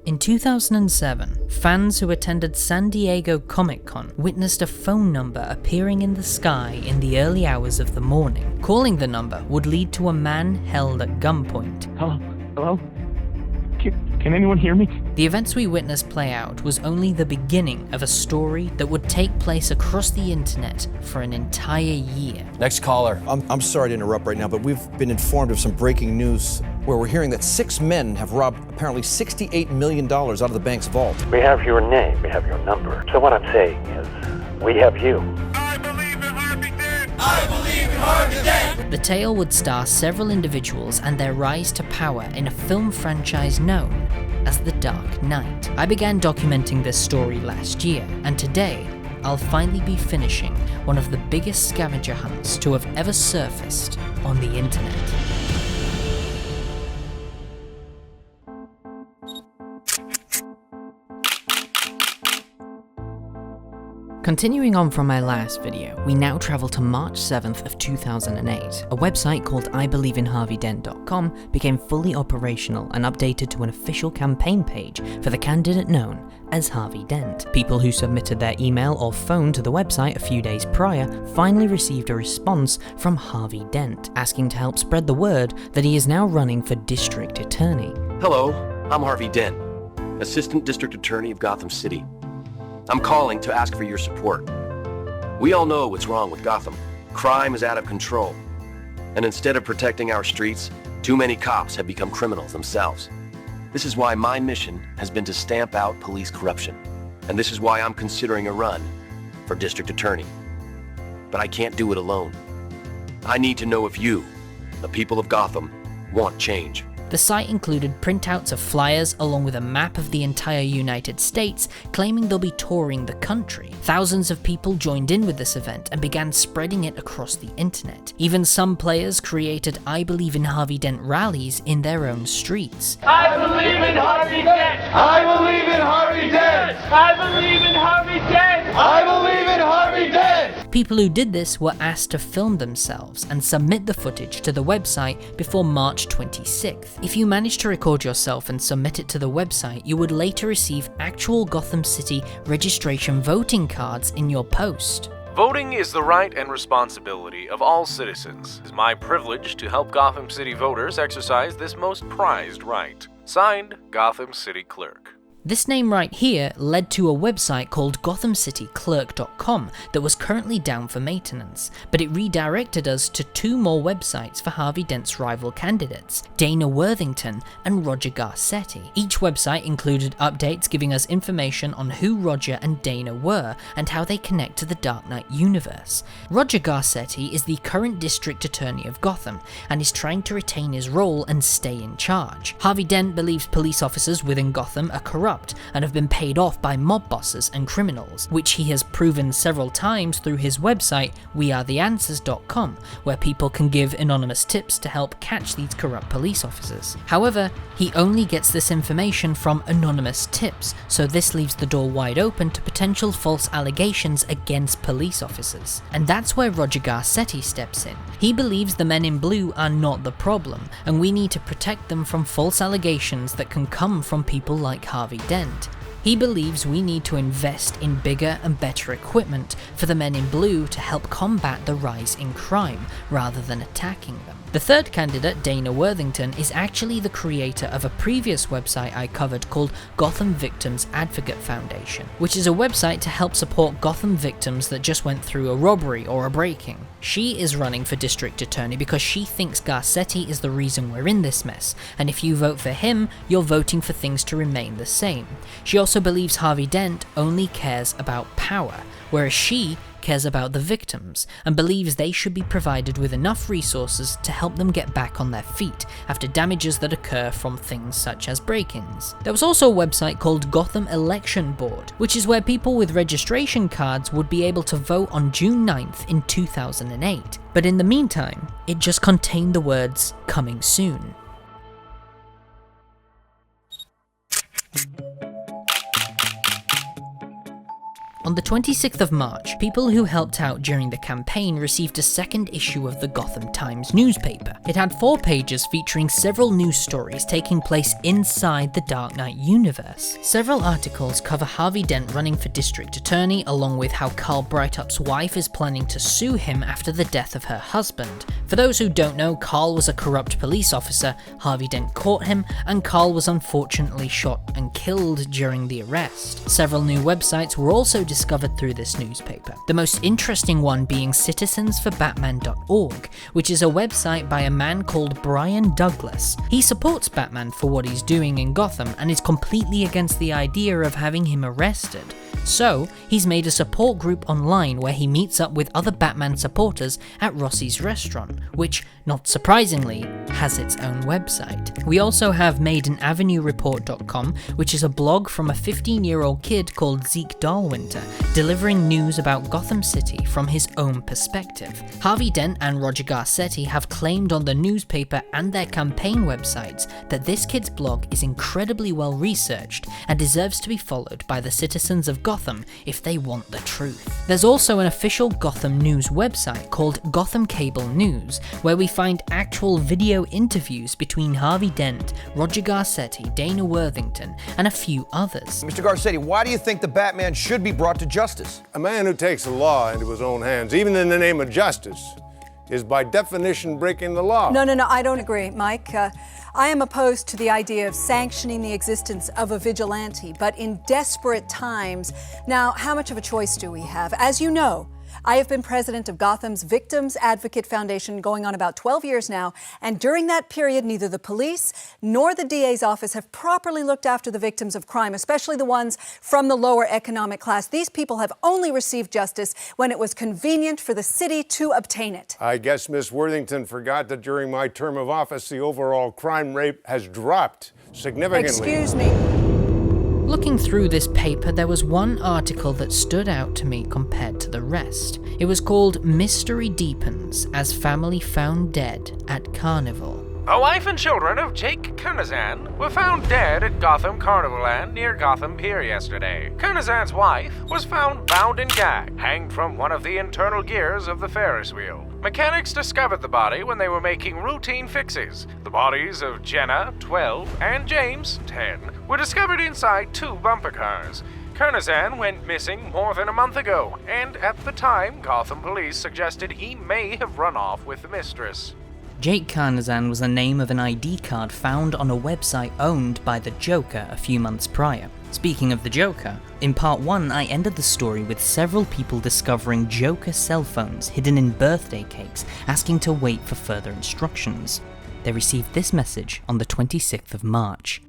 In 2007, fans who attended San Diego Comic-Con witnessed a phone number appearing in the sky in the early hours of the morning. Calling the number would lead to a man held at gunpoint. Hello? Can anyone hear me? The events we witnessed play out was only the beginning of a story that would take place across the internet for an entire year. Next caller. I'm sorry to interrupt right now, but we've been informed of some breaking news where we're hearing that 6 men have robbed apparently $68 million out of the bank's vault. We have your name, we have your number. So what I'm saying is, we have you. I believe in Harvey Dent! I believe in Harvey Dent! The tale would star several individuals and their rise to power in a film franchise known as The Dark Knight. I began documenting this story last year, and today, I'll finally be finishing one of the biggest scavenger hunts to have ever surfaced on the internet. Continuing on from my last video, we now travel to March 7th of 2008. A website called IBelieveInHarveyDent.com became fully operational and updated to an official campaign page for the candidate known as Harvey Dent. People who submitted their email or phone to the website a few days prior finally received a response from Harvey Dent, asking to help spread the word that he is now running for District Attorney. Hello, I'm Harvey Dent, Assistant District Attorney of Gotham City. I'm calling to ask for your support. We all know what's wrong with Gotham. Crime is out of control. And instead of protecting our streets, too many cops have become criminals themselves. This is why my mission has been to stamp out police corruption. And this is why I'm considering a run for District Attorney. But I can't do it alone. I need to know if you, the people of Gotham, want change. The site included printouts of flyers along with a map of the entire United States, claiming they'll be touring the country. Thousands of people joined in with this event and began spreading it across the internet. Even some players created I Believe in Harvey Dent rallies in their own streets. I believe in Harvey Dent! I believe in Harvey Dent! I believe in Harvey Dent! I believe in Harvey Dent! People who did this were asked to film themselves and submit the footage to the website before March 26th. If you managed to record yourself and submit it to the website, you would later receive actual Gotham City registration voting cards in your post. Voting is the right and responsibility of all citizens. It is my privilege to help Gotham City voters exercise this most prized right. Signed, Gotham City Clerk. This name right here led to a website called GothamCityClerk.com that was currently down for maintenance, but it redirected us to 2 more websites for Harvey Dent's rival candidates, Dana Worthington and Roger Garcetti. Each website included updates giving us information on who Roger and Dana were and how they connect to the Dark Knight universe. Roger Garcetti is the current District Attorney of Gotham and is trying to retain his role and stay in charge. Harvey Dent believes police officers within Gotham are corrupt and have been paid off by mob bosses and criminals, which he has proven several times through his website wearetheanswers.com, where people can give anonymous tips to help catch these corrupt police officers. However, he only gets this information from anonymous tips, so this leaves the door wide open to potential false allegations against police officers. And that's where Roger Garcetti steps in. He believes the men in blue are not the problem, and we need to protect them from false allegations that can come from people like Harvey Dent. He believes we need to invest in bigger and better equipment for the men in blue to help combat the rise in crime, rather than attacking them. The third candidate, Dana Worthington, is actually the creator of a previous website I covered called Gotham Victims Advocate Foundation, which is a website to help support Gotham victims that just went through a robbery or a break-in. She is running for District Attorney because she thinks Garcetti is the reason we're in this mess, and if you vote for him, you're voting for things to remain the same. She also believes Harvey Dent only cares about power, whereas she cares about the victims, and believes they should be provided with enough resources to help them get back on their feet after damages that occur from things such as break-ins. There was also a website called Gotham Election Board, which is where people with registration cards would be able to vote on June 9th in 2008, but in the meantime, it just contained the words, "coming soon." On the 26th of March, people who helped out during the campaign received a second issue of the Gotham Times newspaper. It had 4 pages featuring several news stories taking place inside the Dark Knight universe. Several articles cover Harvey Dent running for district attorney, along with how Carl Breitup's wife is planning to sue him after the death of her husband. For those who don't know, Carl was a corrupt police officer, Harvey Dent caught him, and Carl was unfortunately shot and killed during the arrest. Several new websites were also discovered through this newspaper, the most interesting one being citizensforbatman.org, which is a website by a man called Brian Douglas. He supports Batman for what he's doing in Gotham and is completely against the idea of having him arrested. So, he's made a support group online where he meets up with other Batman supporters at Rossi's restaurant, which, not surprisingly, has its own website. We also have MaidenAvenueReport.com, which is a blog from a 15-year-old kid called Zeke Darwinter, delivering news about Gotham City from his own perspective. Harvey Dent and Roger Garcetti have claimed on the newspaper and their campaign websites that this kid's blog is incredibly well researched and deserves to be followed by the citizens of Gotham if they want the truth. There's also an official Gotham News website called Gotham Cable News, where we find actual video interviews between Harvey Dent, Roger Garcetti, Dana Worthington, and a few others. Mr. Garcetti, why do you think the Batman should be brought to justice? A man who takes the law into his own hands, even in the name of justice, is by definition breaking the law. No, I don't agree, Mike. I am opposed to the idea of sanctioning the existence of a vigilante, but in desperate times, now how much of a choice do we have? As you know, I have been president of Gotham's Victims Advocate Foundation going on about 12 years now, and during that period, neither the police nor the DA's office have properly looked after the victims of crime, especially the ones from the lower economic class. These people have only received justice when it was convenient for the city to obtain it. I guess Miss Worthington forgot that during my term of office, the overall crime rate has dropped significantly. Excuse me. Looking through this paper, there was one article that stood out to me compared to the rest. It was called Mystery Deepens as Family Found Dead at Carnival. The wife and children of Jake Kernizan were found dead at Gotham Carnival Land near Gotham Pier yesterday. Kernizan's wife was found bound and gagged, hanged from one of the internal gears of the Ferris wheel. Mechanics discovered the body when they were making routine fixes. The bodies of Jenna, 12, and James, 10, were discovered inside 2 bumper cars. Kernizan went missing more than a month ago, and at the time, Gotham police suggested he may have run off with the mistress. Jake Kernizan was the name of an ID card found on a website owned by the Joker a few months prior. Speaking of the Joker, in part 1 I ended the story with several people discovering Joker cell phones hidden in birthday cakes, asking to wait for further instructions. They received this message on the 26th of March.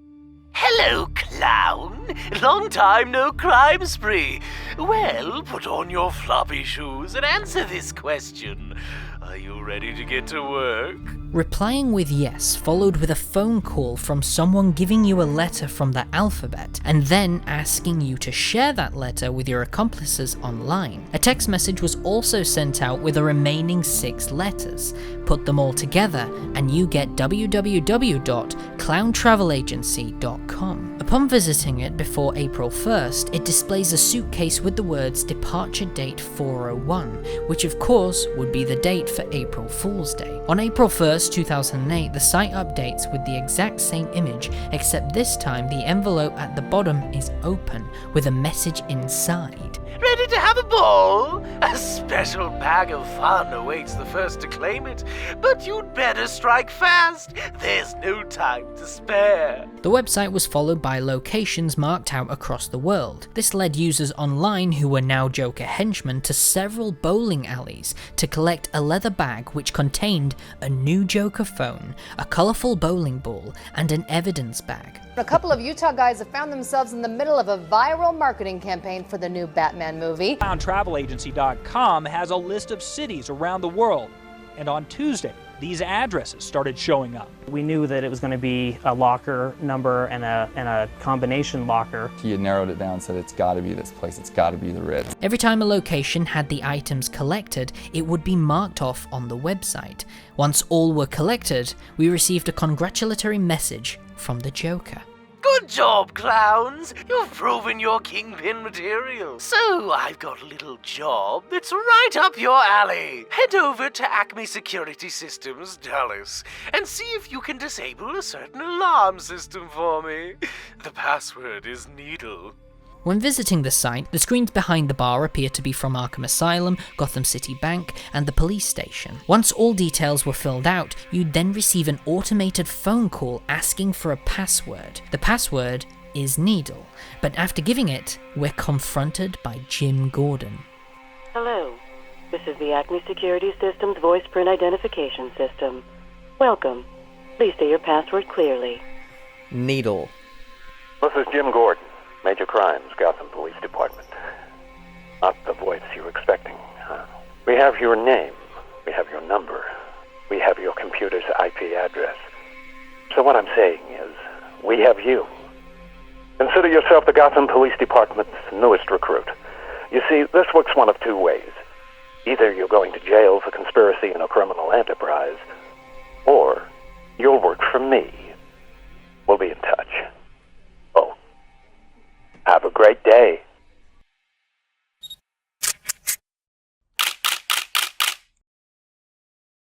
Hello, clown. Long time no crime spree. Well, put on your floppy shoes and answer this question. Are you ready to get to work? Replying with yes, followed with a phone call from someone giving you a letter from the alphabet, and then asking you to share that letter with your accomplices online. A text message was also sent out with the remaining 6 letters. Put them all together, and you get www.clowntravelagency.com. Upon visiting it before April 1st, it displays a suitcase with the words departure date 401, which of course would be the date for April Fool's Day. On April 1st, 2008, the site updates with the exact same image, except this time the envelope at the bottom is open with a message inside. Ready to have a ball? A special bag of fun awaits the first to claim it, but you'd better strike fast. There's no time to spare. The website was followed by locations marked out across the world. This led users online who were now Joker henchmen to several bowling alleys to collect a leather bag which contained a new Joker phone, a colourful bowling ball, and an evidence bag. A couple of Utah guys have found themselves in the middle of a viral marketing campaign for the new Batman movie. Clowntravelagency.com has a list of cities around the world, and on Tuesday, these addresses started showing up. We knew that it was going to be a locker number and a combination locker. He had narrowed it down, said it's got to be this place, it's got to be the Ritz. Every time a location had the items collected, it would be marked off on the website. Once all were collected, we received a congratulatory message from the Joker. Good job, clowns. You've proven your kingpin material. So I've got a little job that's right up your alley. Head over to Acme Security Systems, Dallas, and see if you can disable a certain alarm system for me. The password is Needle. When visiting the site, the screens behind the bar appear to be from Arkham Asylum, Gotham City Bank, and the police station. Once all details were filled out, you'd then receive an automated phone call asking for a password. The password is Needle, but after giving it, we're confronted by Jim Gordon. Hello, this is the Acme Security Systems voice print identification system. Welcome. Please say your password clearly. Needle. This is Jim Gordon, Major Crimes, Gotham Police Department. Not the voice you were expecting. We have your name, we have your number, we have your computer's IP address. So what I'm saying is, we have you. Consider yourself the Gotham Police Department's newest recruit. You see, this works one of two ways. Either you're going to jail for conspiracy in a criminal enterprise, or you'll work for me. We'll be in touch. Oh, have a great day.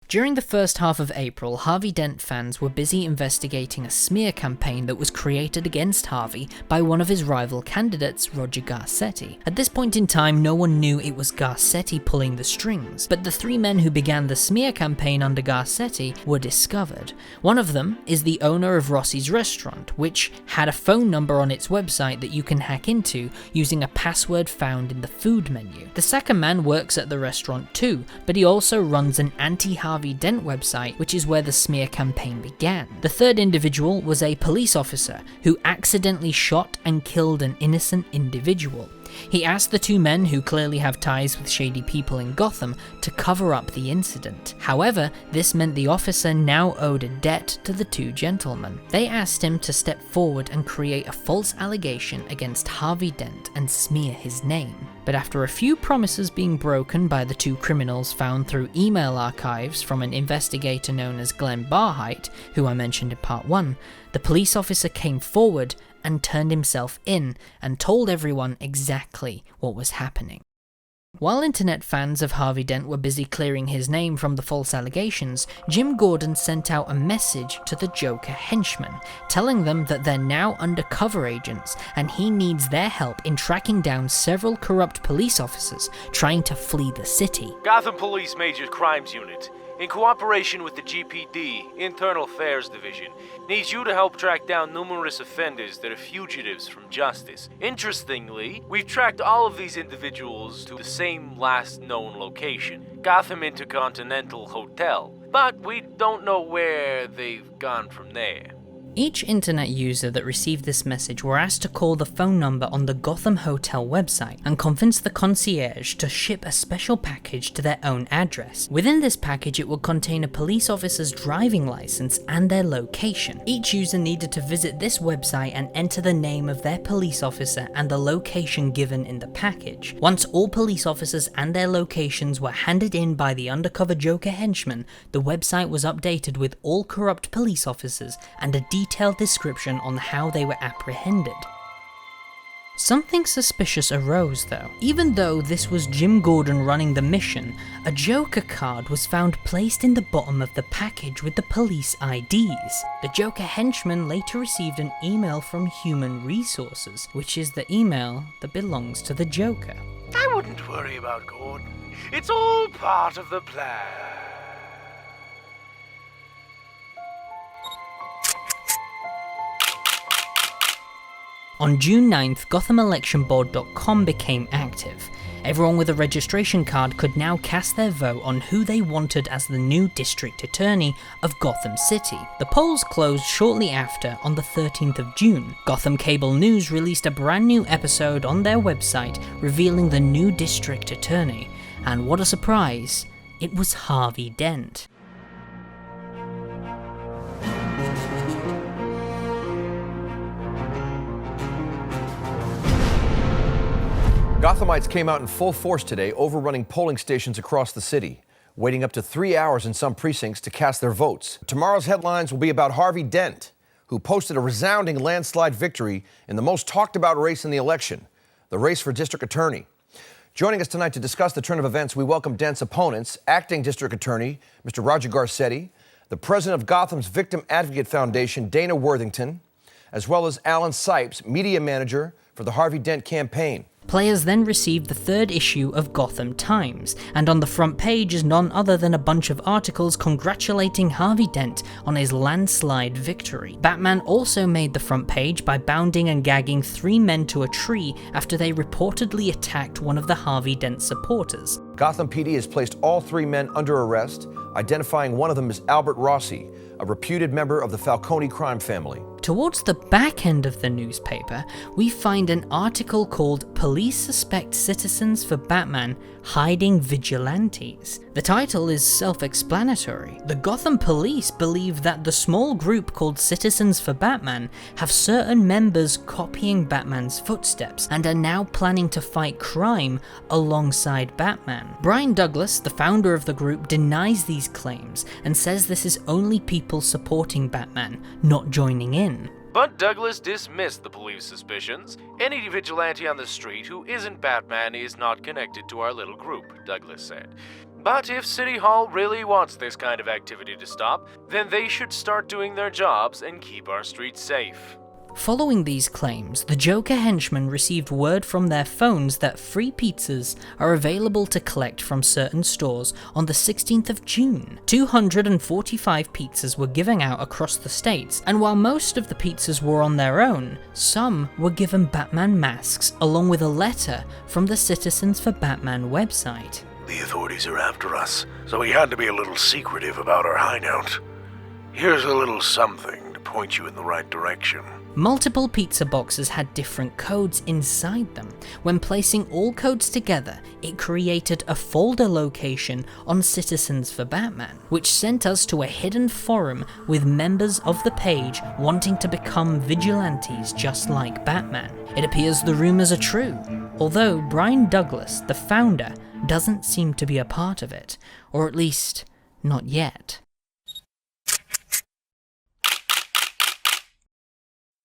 During the first half of April, Harvey Dent fans were busy investigating a smear campaign that was created against Harvey by one of his rival candidates, Roger Garcetti. At this point in time, no one knew it was Garcetti pulling the strings, but the three men who began the smear campaign under Garcetti were discovered. One of them is the owner of Rossi's restaurant, which had a phone number on its website that you can hack into using a password found in the food menu. The second man works at the restaurant too, but he also runs an anti-Harvey Dent website, which is where the smear campaign began. The third individual was a police officer who accidentally shot and killed an innocent individual. He asked the two men, who clearly have ties with shady people in Gotham, to cover up the incident. However, this meant the officer now owed a debt to the two gentlemen. They asked him to step forward and create a false allegation against Harvey Dent and smear his name. But after a few promises being broken by the two criminals found through email archives from an investigator known as Glenn Barheit, who I mentioned in part 1, the police officer came forward and turned himself in and told everyone exactly what was happening. While internet fans of Harvey Dent were busy clearing his name from the false allegations, Jim Gordon sent out a message to the Joker henchmen, telling them that they're now undercover agents and he needs their help in tracking down several corrupt police officers trying to flee the city. Gotham Police Major Crimes Unit, in cooperation with the GPD, Internal Affairs Division, needs you to help track down numerous offenders that are fugitives from justice. Interestingly, we've tracked all of these individuals to the same last known location, Gotham Intercontinental Hotel, but we don't know where they've gone from there. Each internet user that received this message were asked to call the phone number on the Gotham Hotel website and convince the concierge to ship a special package to their own address. Within this package, it would contain a police officer's driving license and their location. Each user needed to visit this website and enter the name of their police officer and the location given in the package. Once all police officers and their locations were handed in by the undercover Joker henchmen, the website was updated with all corrupt police officers and a detailed description on how they were apprehended. Something suspicious arose though. Even though this was Jim Gordon running the mission, a Joker card was found placed in the bottom of the package with the police IDs. The Joker henchman later received an email from Human Resources, which is the email that belongs to the Joker. I wouldn't worry about Gordon. It's all part of the plan. On June 9th, GothamElectionBoard.com became active. Everyone with a registration card could now cast their vote on who they wanted as the new district attorney of Gotham City. The polls closed shortly after, on the 13th of June. Gotham Cable News released a brand new episode on their website revealing the new district attorney. And what a surprise, it was Harvey Dent. Gothamites came out in full force today, overrunning polling stations across the city, waiting up to 3 hours in some precincts to cast their votes. Tomorrow's headlines will be about Harvey Dent, who posted a resounding landslide victory in the most talked about race in the election, the race for district attorney. Joining us tonight to discuss the turn of events, we welcome Dent's opponents, acting district attorney, Mr. Roger Garcetti, the president of Gotham's Victim Advocate Foundation, Dana Worthington, as well as Alan Sipes, media manager for the Harvey Dent campaign. Players then received the third issue of Gotham Times, and on the front page is none other than a bunch of articles congratulating Harvey Dent on his landslide victory. Batman also made the front page by bounding and gagging 3 men to a tree after they reportedly attacked one of the Harvey Dent supporters. Gotham PD has placed all 3 men under arrest, identifying one of them as Albert Rossi, a reputed member of the Falcone crime family. Towards the back end of the newspaper, we find an article called "Police Suspect Citizens for Batman Hiding Vigilantes." The title is self-explanatory. The Gotham police believe that the small group called Citizens for Batman have certain members copying Batman's footsteps and are now planning to fight crime alongside Batman. Brian Douglas, the founder of the group, denies these claims and says this is only people supporting Batman, not joining in. But Douglas dismissed the police suspicions. Any vigilante on the street who isn't Batman is not connected to our little group, Douglas said. But if City Hall really wants this kind of activity to stop, then they should start doing their jobs and keep our streets safe. Following these claims, the Joker henchmen received word from their phones that free pizzas are available to collect from certain stores on the 16th of June. 245 pizzas were given out across the states, and while most of the pizzas were on their own, some were given Batman masks along with a letter from the Citizens for Batman website. The authorities are after us, so we had to be a little secretive about our hideout. Here's a little something to point you in the right direction. Multiple pizza boxes had different codes inside them. When placing all codes together, it created a folder location on Citizens for Batman, which sent us to a hidden forum with members of the page wanting to become vigilantes just like Batman. It appears the rumors are true, although Brian Douglas, the founder, doesn't seem to be a part of it, or at least, not yet.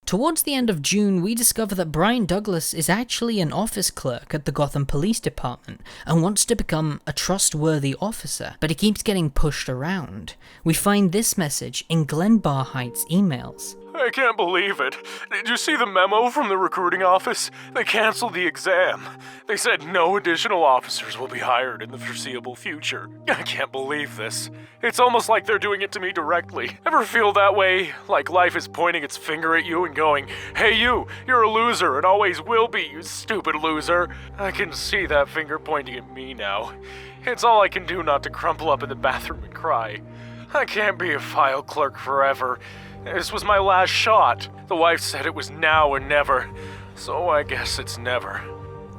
Towards the end of June, we discover that Brian Douglas is actually an office clerk at the Gotham Police Department and wants to become a trustworthy officer, but he keeps getting pushed around. We find this message in Glenn Barheight's emails. I can't believe it. Did you see the memo from the recruiting office? They canceled the exam. They said no additional officers will be hired in the foreseeable future. I can't believe this. It's almost like they're doing it to me directly. Ever feel that way? Like life is pointing its finger at you and going, "Hey you, you're a loser and always will be, you stupid loser." I can see that finger pointing at me now. It's all I can do not to crumple up in the bathroom and cry. I can't be a file clerk forever. This was my last shot. The wife said it was now or never, so I guess it's never.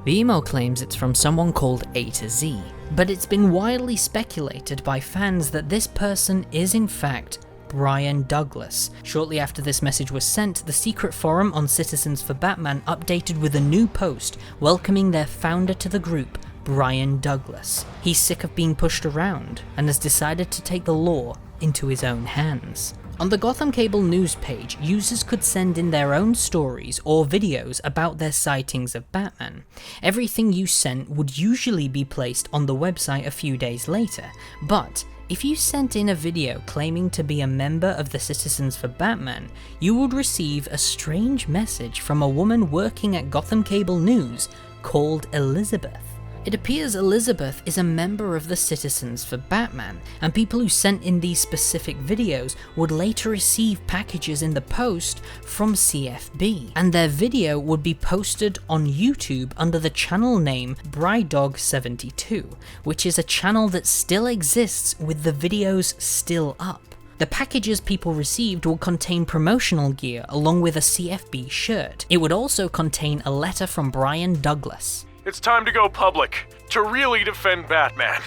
The email claims it's from someone called A to Z, but it's been widely speculated by fans that this person is in fact Brian Douglas. Shortly after this message was sent, the secret forum on Citizens for Batman updated with a new post welcoming their founder to the group, Brian Douglas. He's sick of being pushed around and has decided to take the law into his own hands. On the Gotham Cable news page, users could send in their own stories or videos about their sightings of Batman. Everything you sent would usually be placed on the website a few days later, but if you sent in a video claiming to be a member of the Citizens for Batman, you would receive a strange message from a woman working at Gotham Cable News called Elizabeth. It appears Elizabeth is a member of the Citizens for Batman, and people who sent in these specific videos would later receive packages in the post from CFB, and their video would be posted on YouTube under the channel name Brydog72, which is a channel that still exists with the videos still up. The packages people received will contain promotional gear along with a CFB shirt. It would also contain a letter from Brian Douglas. It's time to go public, to really defend Batman.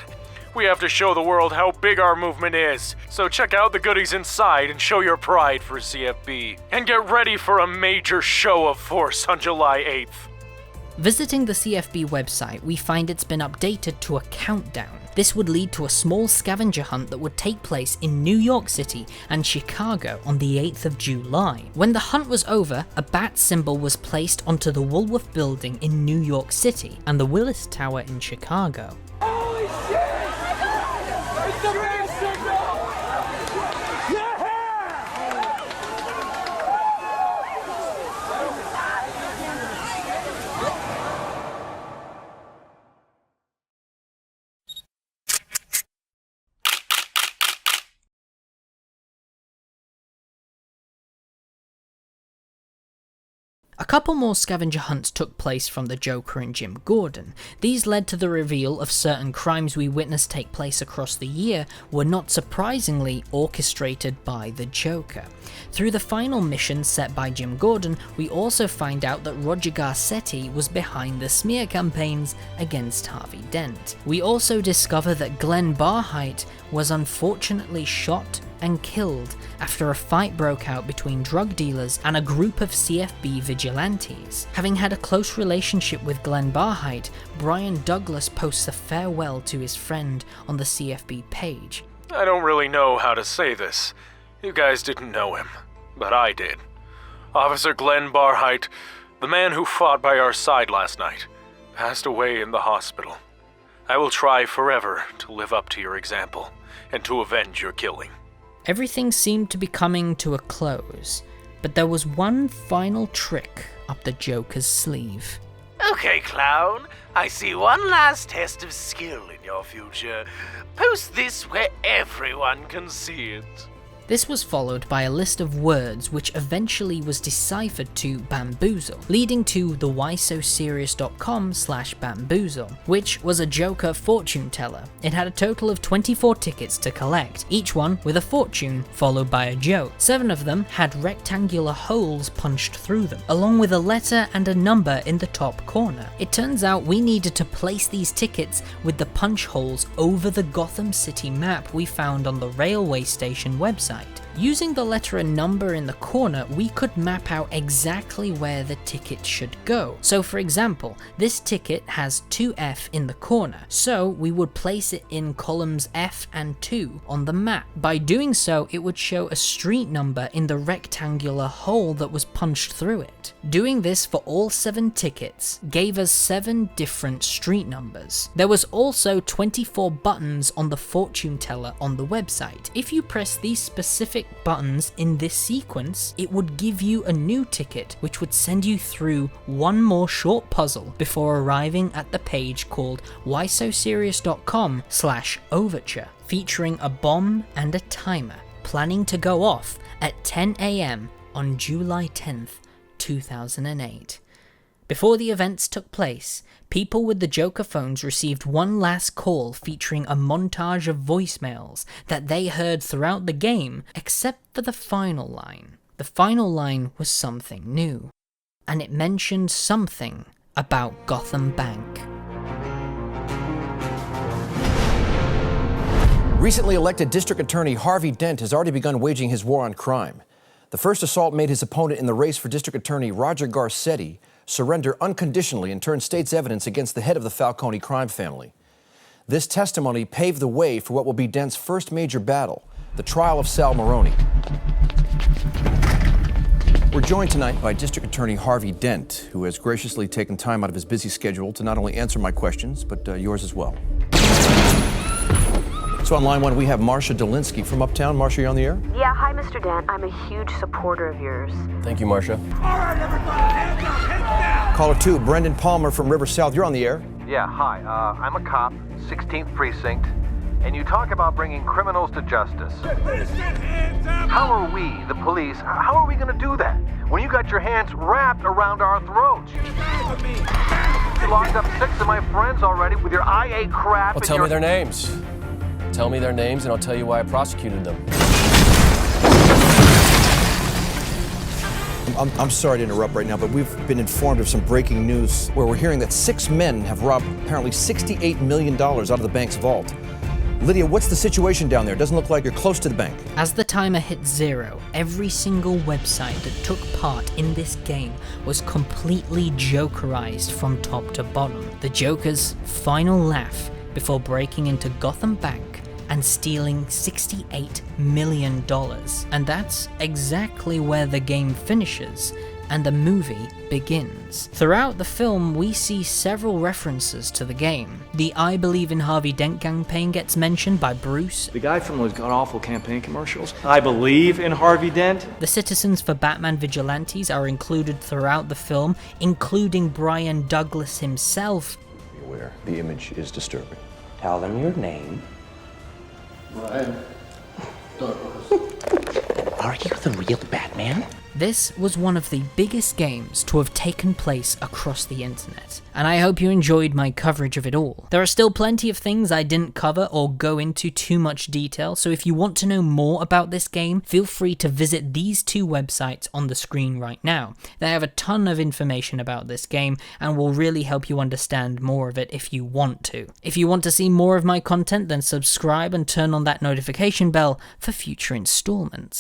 We have to show the world how big our movement is, so check out the goodies inside and show your pride for CFB. And get ready for a major show of force on July 8th. Visiting the CFB website, we find it's been updated to a countdown. This would lead to a small scavenger hunt that would take place in New York City and Chicago on the 8th of July. When the hunt was over, a bat symbol was placed onto the Woolworth Building in New York City and the Willis Tower in Chicago. Holy shit! It's the red signal! A couple more scavenger hunts took place from the Joker and Jim Gordon. These led to the reveal of certain crimes we witnessed take place across the year were not surprisingly orchestrated by the Joker. Through the final mission set by Jim Gordon, we also find out that Roger Garcetti was behind the smear campaigns against Harvey Dent. We also discover that Glenn Barheit was unfortunately shot and killed after a fight broke out between drug dealers and a group of CFB vigilantes. Having had a close relationship with Glenn Barheit, Brian Douglas posts a farewell to his friend on the CFB page. I don't really know how to say this. You guys didn't know him, but I did. Officer Glenn Barheit, the man who fought by our side last night, passed away in the hospital. I will try forever to live up to your example and to avenge your killing. Everything seemed to be coming to a close, but there was one final trick up the Joker's sleeve. Okay, clown, I see one last test of skill in your future. Post this where everyone can see it. This was followed by a list of words which eventually was deciphered to bamboozle, leading to the whysoserious.com/bamboozle, which was a Joker fortune teller. It had a total of 24 tickets to collect, each one with a fortune followed by a joke. 7 of them had rectangular holes punched through them, along with a letter and a number in the top corner. It turns out we needed to place these tickets with the punch holes over the Gotham City map we found on the railway station website. Using the letter and number in the corner, we could map out exactly where the ticket should go. So for example, this ticket has 2F in the corner, so we would place it in columns F and 2 on the map. By doing so, it would show a street number in the rectangular hole that was punched through it. Doing this for all 7 tickets gave us 7 different street numbers. There was also 24 buttons on the fortune teller on the website. If you press these specific buttons in this sequence, it would give you a new ticket which would send you through one more short puzzle before arriving at the page called whysoserious.com/overture, featuring a bomb and a timer planning to go off at 10 AM on July 10th, 2008. Before the events took place, people with the Joker phones received one last call featuring a montage of voicemails that they heard throughout the game, except for the final line. The final line was something new, and it mentioned something about Gotham Bank. Recently elected District Attorney Harvey Dent has already begun waging his war on crime. The first assault made his opponent in the race for District Attorney, Roger Garcetti, surrender unconditionally and turn state's evidence against the head of the Falcone crime family. This testimony paved the way for what will be Dent's first major battle, the trial of Sal Maroni. We're joined tonight by District Attorney Harvey Dent, who has graciously taken time out of his busy schedule to not only answer my questions, but yours as well. So on line 1, we have Marcia Dolinsky from Uptown. Marcia, you're on the air? Yeah, hi, Mr. Dent. I'm a huge supporter of yours. Thank you, Marcia. All right, everybody, hands up, hands down! Caller 2, Brendan Palmer from River South. You're on the air. Yeah, hi. I'm a cop, 16th Precinct, and you talk about bringing criminals to justice. How are we, the police, how are we going to do that when you got your hands wrapped around our throats? You locked up 6 of my friends already with your IA crap. Well, tell me their names. Tell me their names and I'll tell you why I prosecuted them. I'm sorry to interrupt right now, but we've been informed of some breaking news where we're hearing that 6 men have robbed apparently $68 million out of the bank's vault. Lydia, what's the situation down there? It doesn't look like you're close to the bank. As the timer hit 0, every single website that took part in this game was completely Jokerized from top to bottom. The Joker's final laugh before breaking into Gotham Bank and stealing $68 million. And that's exactly where the game finishes and the movie begins. Throughout the film, we see several references to the game. The I Believe in Harvey Dent campaign gets mentioned by Bruce. The guy from those god-awful campaign commercials. I believe in Harvey Dent. The Citizens for Batman Vigilantes are included throughout the film, including Brian Douglas himself. Be aware, the image is disturbing. Tell them your name. Brian Douglas. Are you the real Batman? This was one of the biggest games to have taken place across the internet, and I hope you enjoyed my coverage of it all. There are still plenty of things I didn't cover or go into too much detail, so if you want to know more about this game, feel free to visit these two websites on the screen right now. They have a ton of information about this game and will really help you understand more of it if you want to. If you want to see more of my content, then subscribe and turn on that notification bell for future installments.